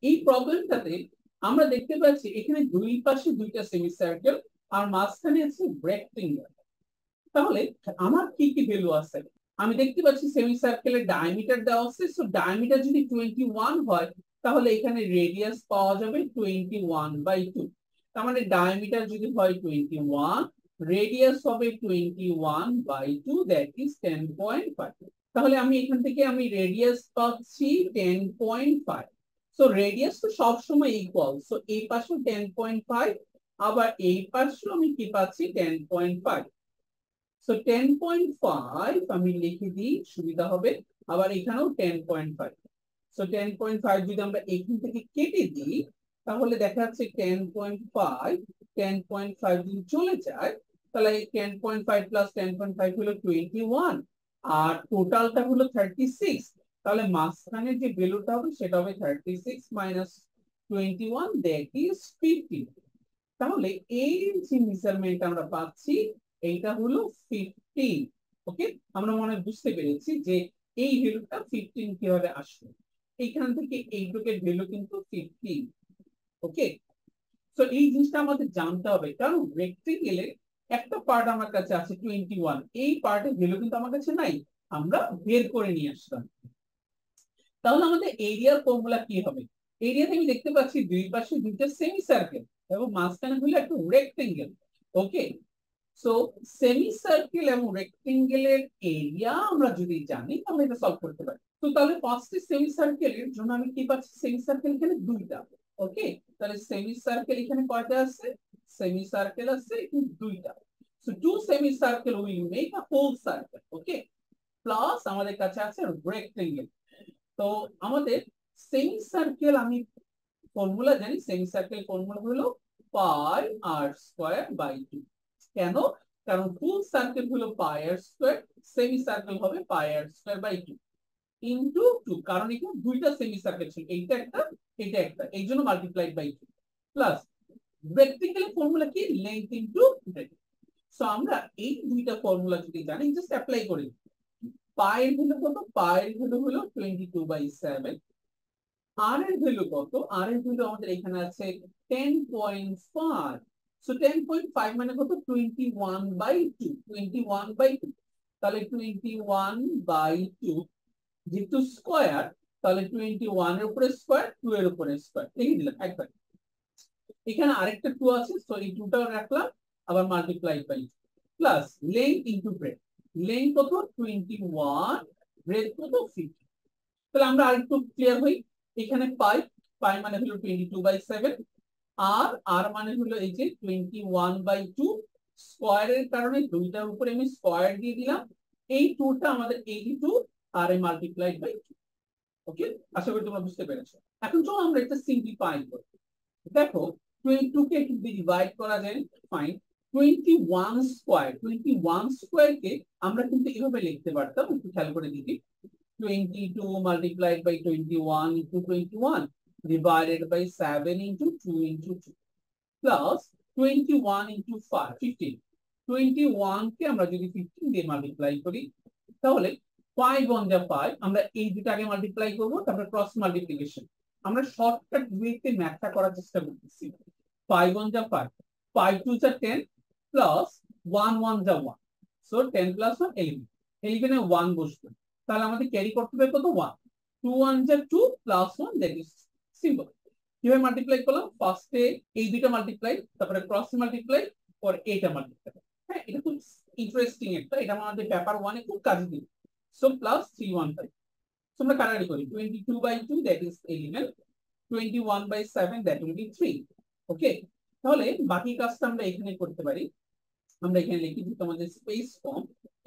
এই প্রবলেমটাতে আমরা দেখতে পাচ্ছি এখানে দুই পাশে দুইটা সেমি সার্কেল আর মাঝখানে আছে রেক্টেঙ্গেল। তাহলে আমার কি কি ভ্যালু আছে? আমি দেখতে পাচ্ছি সেমি সার্কেলের ডায়ামিটার দেওয়া আছে। সো ডায়ামিটার যদি 21 হয় তাহলে এখানে রেডিয়াস পাওয়া যাবে 21/2। তার মানে ডায়ামিটার যদি হয় 21, রেডিয়াস হবে 21/2, দ্যাট ইজ 10.5। তাহলে আমি এখান থেকে আমি রেডিয়াস পাচ্ছি 10.5। সো রেডিয়াস তো সবসময় ইকুয়াল, সো এই পাশেও 10.5, আবার এই পাশেও আমি কি পাচ্ছি 10.5। সো 10.5 আমি লিখে দিই, সুবিধা হবে। আবার এখানেও 10.5। সো 10.5 যদি আমরা এখান থেকে কেটে দিই তাহলে দেখা যাচ্ছে 10.5 যদি চলে যায় তাহলে 10.5 প্লাস 10.5 হলো 21, আর টোটালটা হলো 36। তাহলে মাঝখানে যে ভ্যালুটা হবে সেটা হবে 36 মাইনাস 21, দ্যাট ইজ 15। তাহলে এই যে মেজারমেন্ট আমরা পাচ্ছি এইটা হলো 15। ওকে, আমরা মনে হয় বুঝতে পেরেছি যে এই ভ্যালুটা 15 কিভাবে আসবে। এইখান থেকে এইটুকের ভ্যালু কিন্তু 15। ওকে, তো এই জিনিসটা আমাদের জানতে হবে, কারণ রেক্টেঙ্গেলের একটা পার্ট আমার কাছে আছে 21, এই পার্টের ভ্যালু কিন্তু আমার কাছে নাই, আমরা বের করে নিয়ে আসলাম। তাহলে আমাদের এরিয়ার ফর্মুলা কি হবে? এরিয়াতে আমি দেখতে পাচ্ছি দুই পাশে দুইটা সেমি সার্কেল এবং মাঝখানে হলো একটা রেক্টেঙ্গেল। ওকে, সো সেমি সার্কেল এবং রেক্টেঙ্গেলের এরিয়া আমরা যদি জানি তাহলে এটা সলভ করতে পারি। তো তাহলে ফার্স্টে সেমি সার্কেলের জন্য আমি কি পাচ্ছি? সেমি সার্কেল এখানে দুইটা। ওকে, তাহলে সেমি সার্কেল এখানে কয়টা আছে? সেমি সার্কেল আছে দুইটা। So two semi circle will make a whole circle. Okay, plus আমাদের কাছে আছে রেক্টেঙ্গেল। তো আমাদের সেমি সার্কেল আমি ফর্মুলা জানি, সেমি সার্কেল ফর্মুলা হলো পাই আর স্কয়ার বাই 2। কেন? কারণ ফুল সার্কেল হলো পাই আর স্কয়ার, সেমি সার্কেল হবে পাই আর স্কয়ার বাই 2 ইনটু 2, কারণ এখানে দুইটা সেমি সার্কেল ছিল, এইটা একটা এটা একটা, এই জন্য মাল্টিপ্লাইড বাই 2 প্লাস রেক্টেঙ্গেলের ফর্মুলা কি? Length into breadth. সো আমরা এই দুইটা ফর্মুলা যদি জানি জাস্ট অ্যাপ্লাই করি। পায়ের ভ্যালু কত? পায়ের ভ্যালু হলো 22/7। আর এর ভ্যালু কত? আর এর ভ্যালু আমাদের এখানে আছে 10.5। সো 10.5 মানে কত? 21/2। 21/2, তাহলে 21/2 যেহেতু স্কয়ার, তাহলে 21 এর উপরে স্কয়ার, 2 এর উপরে স্কয়ার লিখে দিলাম একবার। এখানে আরেকটা 2 আছে, সো এই 2টাও রাখলাম, আবার multiply by plus length into breadth. Length কত? 21, ব্রেডথ কত? 50। তাহলে আমরা আরেকটু ক্লিয়ার হই। এখানে পাই, পাই মানে হলো 22/7, আর আর মানে হলো এই যে 21/2, স্কয়ারের কারণে দুইটার উপরে আমি স্কয়ার দিয়ে দিলাম। এই 2টা আমাদের 82 আর এ মাল্টিপ্লাইড বাই 2। ওকে, আশা করি তোমরা বুঝতে পেরেছো। এখন চলো আমরা এটা সিম্পলিফাই করি। দেখো 22 কে একটু ডিভাইড করা যায়, ফাইন। 21 স্কয়ার, 21 স্কয়ার কে আমরা কিন্তু এভাবে লিখতে পারতাম, একটু খেয়াল করে দেখি। 22 multiplied by 21 into 21 divided by 7 into 2 into 2 plus 21 into 5, 15। 21 কে আমরা যদি 15 দিয়ে মাল্টিপ্লাই করি তাহলে 5 1 যা 5, আমরা এই দুটো আগে মাল্টিপ্লাই করব, তারপর ক্রস মাল্টিপ্লিকেশন। আমরা শর্টকাট ওয়েতে ম্যাথটা করার চেষ্টা করতেছি। 5 1 যা 5, 5 2 যা 10 প্লাস 1 1 যা 1, সো 10 প্লাস 1 11, 11 এ 1 বসবে, তাহলে আমাদের ক্যারি করতে হবে কত? 1। 2 1 যা 2 প্লাস 1, দ্যাট ইজ সিম্পল। কিভাবে মাল্টিপ্লাই করলাম? ফার্স্টে এই দুটো মাল্টিপ্লাই, তারপরে ক্রস মাল্টিপ্লাই, পরে এটা মাল্টিপ্লাই। হ্যাঁ, এটা খুব ইন্টারেস্টিং একটা, এটা আমাদের পেপার 1 এ খুব কাজে দিবে। So plus 315। সো আমরা কাটাকাটি করি, 22/2 that is 11, 21/7 that will be 3। ওকে, তাহলে বাকি কাজটা আমরা এখানে করতে পারি। আমরা এখানে লিখি যে তোমাদের স্পেস কম,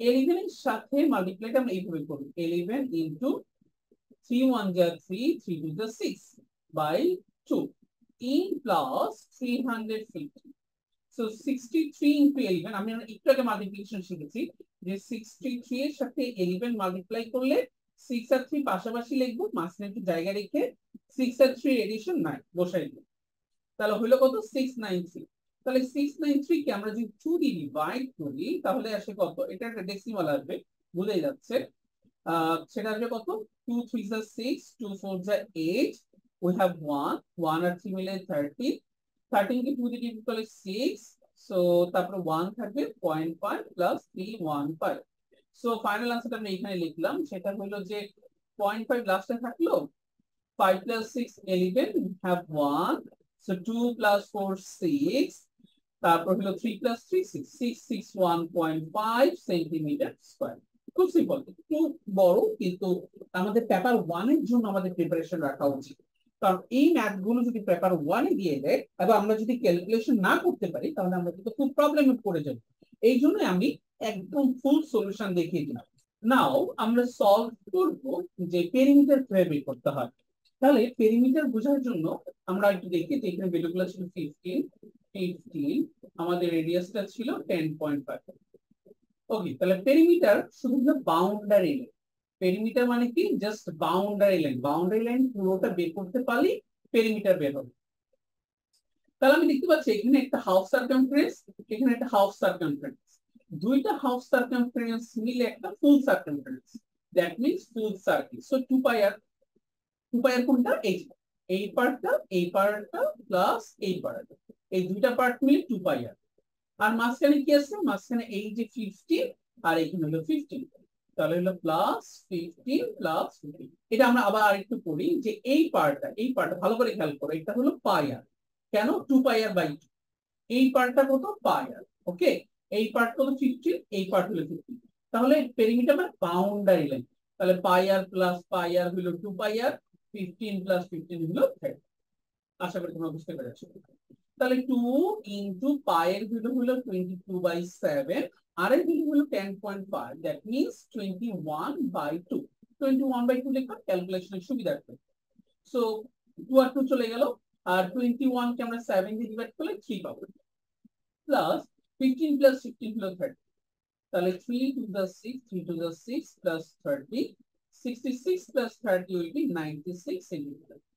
11 এর সাথে মাল্টিপ্লাইটা আমরা এইভাবে করব, 11 ইনটু 3 1 যা 3, 3 2 যা 6 by 2 in plus 350। So 63 into 11, আমি একটু আগে মাল্টিপ্লিকেশন শিখেছি যে 63 এর সাথে 11 মাল্টিপ্লাই করলে 6 আর 3 পাশাপাশি লিখবো, মাঝখানে একটু জায়গা রেখে 6 আর 3 এডিশন 9 বসাই দিব, তাহলে হলো কত? 693। তাহলে 693 কে আমরা যদি 2 দিয়ে ডিভাইড করি তাহলে আসে কত? এটা একটা ডেসিমাল আসবে, ভুলে যাচ্ছে। সেটা আসবে কত? 2 3 6, 2 4 8, we have 1 আর 3 মিলে 13 13 কে 2 দিয়ে ডিভাইড করলে 6 সো তারপরে 1 থাকবে 0.5 প্লাস 315 সো ফাইনাল আনসারটা আমরা এখানে লিখলাম সেটা হলো যে 0.5 লাস্টে থাকলো 5 plus 6 11 we have 1 so 2 plus 4 6 তারপর হলো 3 plus 3 6 661.5 সেন্টিমিটার স্কয়ার খুব সিম্পল একটু বড় কিন্তু আমাদের পেপার 1 এর জন্য আমাদের প্রিপারেশন রাখা উচিত কারণ এই ম্যাথ গুলো যদি পেপার 1 এ দিয়ে দেয় এবং আমরা যদি ক্যালকুলেশন না করতে পারি তাহলে আমরা কিন্তু খুব প্রবলেমে পড়ে যাব এই জন্য আমি একদম ফুল সলিউশন দেখিয়ে দিলাম নাও আমরা সলভ করব যে পেরিমিটার কিভাবে বের করতে হয় তাহলে পেরিমিটার বোঝার জন্য আমরা একটু দেখি যে এখানে ভ্যালুগুলো ছিল 15 15 আমাদের রেডিয়াসটা ছিল 10.5 ওকে তাহলে পেরিমিটার শুধু বাউন্ডারি লাইন পেরিমিটার মানে কি জাস্ট বাউন্ডারি লাইন পুরোটা বের করতে পারলে পেরিমিটার বের হবে তাহলে আমি দেখতে পাচ্ছি এখানে একটা হাফ সার্কামফারেন্স এখানে একটা হাফ সার্কামফারেন্স দুইটা হাফ সার্কামফারেন্স মিলে একটা full circumference that means full circle so 2 pi r 2 pi r কোনটা এই পার্টটা প্লাস এই পার্ট এই দুইটা পার্ট মিলে 2 পাই আর মাঝখানে কি আছে মাঝখানে এই যে 15 আর এখানে হলো 15 তাহলে হলো প্লাস 15 প্লাস 15 এটা আমরা আবার আরেকটু করি যে এই পার্টটা ভালো করে খেয়াল করো এটা হলো পাই আর কেন 2 পাই আর বাই 2 এই পার্টটা কত পাই আর ওকে এই পার্ট কত 15 এই পার্ট হলো 15 তাহলে পেরিমিটার মানে বাউন্ডারি লাইন তাহলে পাই আর প্লাস পাই আর হলো 2 পাই আর 15 প্লাস 15 হলো 30 আশা করি তোমরা বুঝতে পেরেছো তাহলে 2 ইনটু পাই এর ভ্যালু হলো 22/7 আর এর ভ্যালু হলো 10.5 দ্যাট মিন্স 21/2 21/2 লিখবা ক্যালকুলেশনের সুবিধার্থে সো 2 আর 2 চলে গেল আর 21 কে আমরা 7 দিয়ে ডিভাইড করলে 3 পাবো প্লাস 15 প্লাস 15 হলো 30 তাহলে 3 to the 6 3 to the 6 plus 30 66 plus 30 will be 96 centimetre